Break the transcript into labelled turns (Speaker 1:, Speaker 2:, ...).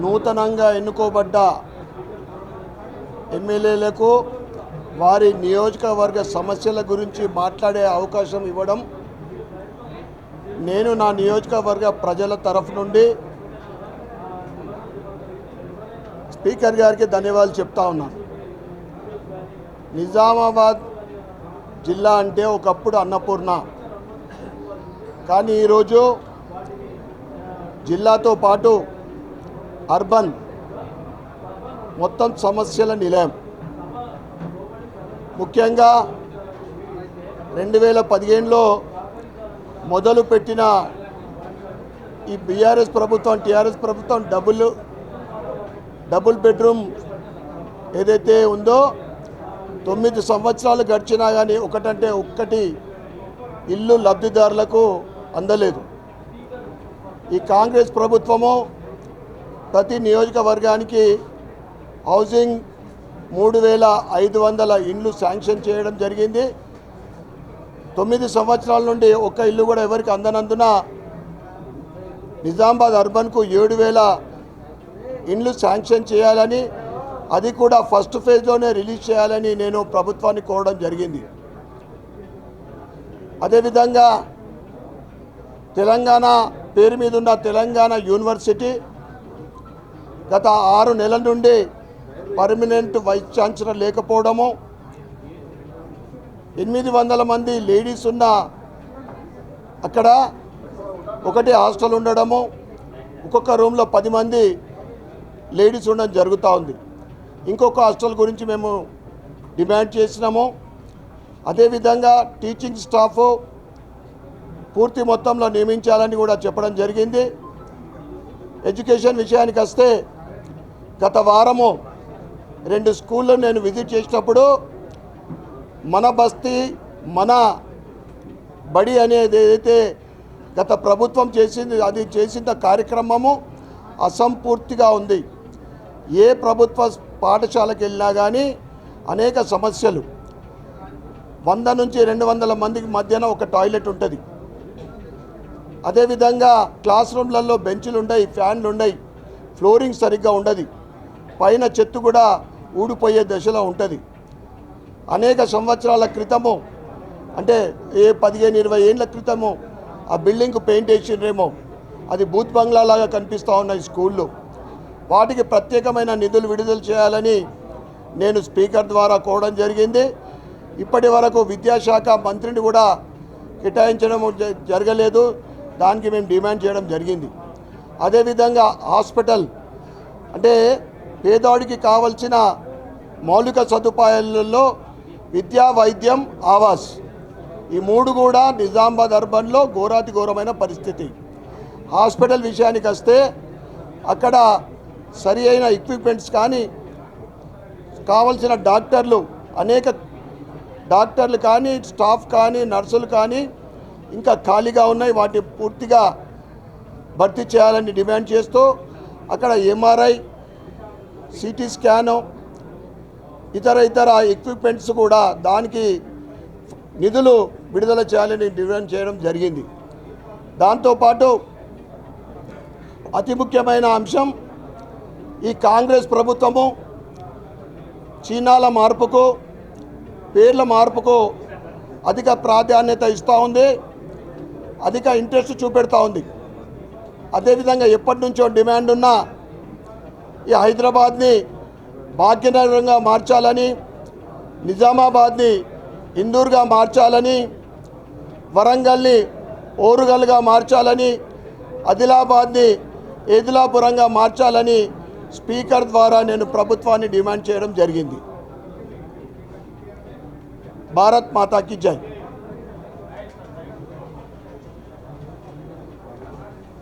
Speaker 1: నూతనంగా ఎన్నుకోబడ్డ ఎమ్మెల్యేలకు వారి నియోజకవర్గ సమస్యల గురించి మాట్లాడే అవకాశం ఇవ్వడం నేను నా నియోజకవర్గ ప్రజల తరఫు నుండి స్పీకర్ గారికి ధన్యవాదాలు చెప్తా ఉన్నాను. నిజామాబాద్ జిల్లా అంటే ఒకప్పుడు అన్నపూర్ణ, కానీ ఈరోజు జిల్లాతో పాటు అర్బన్ మొత్తం సమస్యల నిలయం. ముఖ్యంగా 2015లో మొదలుపెట్టిన ఈ బీఆర్ఎస్ ప్రభుత్వం టీఆర్ఎస్ ప్రభుత్వం డబుల్ బెడ్రూమ్ ఏదైతే ఉందో 9 సంవత్సరాలు గడిచినా కానీ ఒకటంటే ఒక్కటి ఇల్లు లబ్ధిదారులకు అందలేదు. ఈ కాంగ్రెస్ ప్రభుత్వము ప్రతి నియోజకవర్గానికి హౌసింగ్ 3500 ఇండ్లు శాంక్షన్ చేయడం జరిగింది. 9 సంవత్సరాల నుండి ఒక్క ఇల్లు కూడా ఎవరికి అందనందున నిజామాబాద్ అర్బన్కు 7000 ఇండ్లు శాంక్షన్ చేయాలని, అది కూడా ఫస్ట్ ఫేజ్లోనే రిలీజ్ చేయాలని నేను ప్రభుత్వాన్ని కోరడం జరిగింది. అదేవిధంగా తెలంగాణ పేరు మీద ఉన్న తెలంగాణ యూనివర్సిటీ గత 6 నెలల నుండి పర్మనెంట్ వైస్ ఛాన్సలర్ లేకపోవడము, 800 మంది లేడీస్ ఉన్న అక్కడ ఒకటి హాస్టల్ ఉండడము, ఒక్కొక్క రూమ్లో 10 మంది లేడీస్ ఉండడం జరుగుతూ ఉంది. ఇంకొక హాస్టల్ గురించి మేము డిమాండ్ చేసినాము. అదేవిధంగా టీచింగ్ స్టాఫ్ పూర్తి మొత్తంలో నియమించాలని కూడా చెప్పడం జరిగింది. ఎడ్యుకేషన్ విషయానికి వస్తే గత వారము 2 స్కూళ్ళు నేను విజిట్ చేసినప్పుడు మన బస్తీ మన బడి అనేది ఏదైతే గత ప్రభుత్వం చేసింది, అది చేసిన కార్యక్రమము అసంపూర్తిగా ఉంది. ఏ ప్రభుత్వ పాఠశాలకు వెళ్ళినా కానీ అనేక సమస్యలు. 100 నుంచి 200 మందికి మధ్యన ఒక టాయిలెట్ ఉంటుంది. అదేవిధంగా క్లాస్ రూమ్లలో బెంచులు ఉన్నాయి, ఫ్యాన్లు ఉన్నాయి, ఫ్లోరింగ్ సరిగ్గా ఉండదు, పైన చెత్త కూడా ఊడిపోయే దశలో ఉంటుంది. అనేక సంవత్సరాల క్రితము, అంటే 15-20 ఏళ్ళ క్రితము ఆ బిల్డింగ్కు పెయింట్ వేసిండ్రేమో, అది బూత్ బంగ్లాలాగా కనిపిస్తూ ఉన్నాయి స్కూళ్ళు. వాటికి ప్రత్యేకమైన నిధులు విడుదల చేయాలని నేను స్పీకర్ ద్వారా కోరడం జరిగింది. ఇప్పటి వరకు విద్యాశాఖ మంత్రిని కూడా కేటాయించడం జరగలేదు, దానికి మేము డిమాండ్ చేయడం జరిగింది. అదేవిధంగా హాస్పిటల్, అంటే పేదవాడికి కావలసిన మౌలిక సదుపాయాలలో విద్యా, వైద్యం, ఆవాస్, ఈ 3 కూడా నిజామాబాద్ అర్బన్లో ఘోరాతి ఘోరమైన పరిస్థితి. హాస్పిటల్ విషయానికి వస్తే అక్కడ సరి అయిన ఎక్విప్మెంట్స్ కానీ, కావలసిన డాక్టర్లు, అనేక డాక్టర్లు కానీ, స్టాఫ్ కానీ, నర్సులు కానీ ఇంకా ఖాళీగా ఉన్నాయి. వాటిని పూర్తిగా భర్తీ చేయాలని డిమాండ్ చేస్తూ అక్కడ ఎంఆర్ఐ, సిటీ స్కాను, ఇతర ఎక్విప్మెంట్స్ కూడా దానికి నిధులు విడుదల చేయాలని డిమాండ్ చేయడం జరిగింది. దాంతోపాటు అతి ముఖ్యమైన అంశం, ఈ కాంగ్రెస్ ప్రభుత్వము చిహ్నాల మార్పుకు, పేర్ల మార్పుకు అధిక ప్రాధాన్యత ఇస్తూ ఉంది, అధిక ఇంట్రెస్ట్ చూపెడతా ఉంది. అదేవిధంగా ఎప్పటి నుంచో డిమాండ్ ఉన్న ఈ హైదరాబాద్ని భాగ్యనగరంగా మార్చాలని, నిజామాబాద్ని ఇందూర్గా మార్చాలని, వరంగల్ని ఓరుగల్గా మార్చాలని, ఆదిలాబాద్ని ఏదిలాపురంగా మార్చాలని స్పీకర్ ద్వారా నేను ప్రభుత్వాన్ని డిమాండ్ చేయడం జరిగింది. భారత్ మాతాకి జై.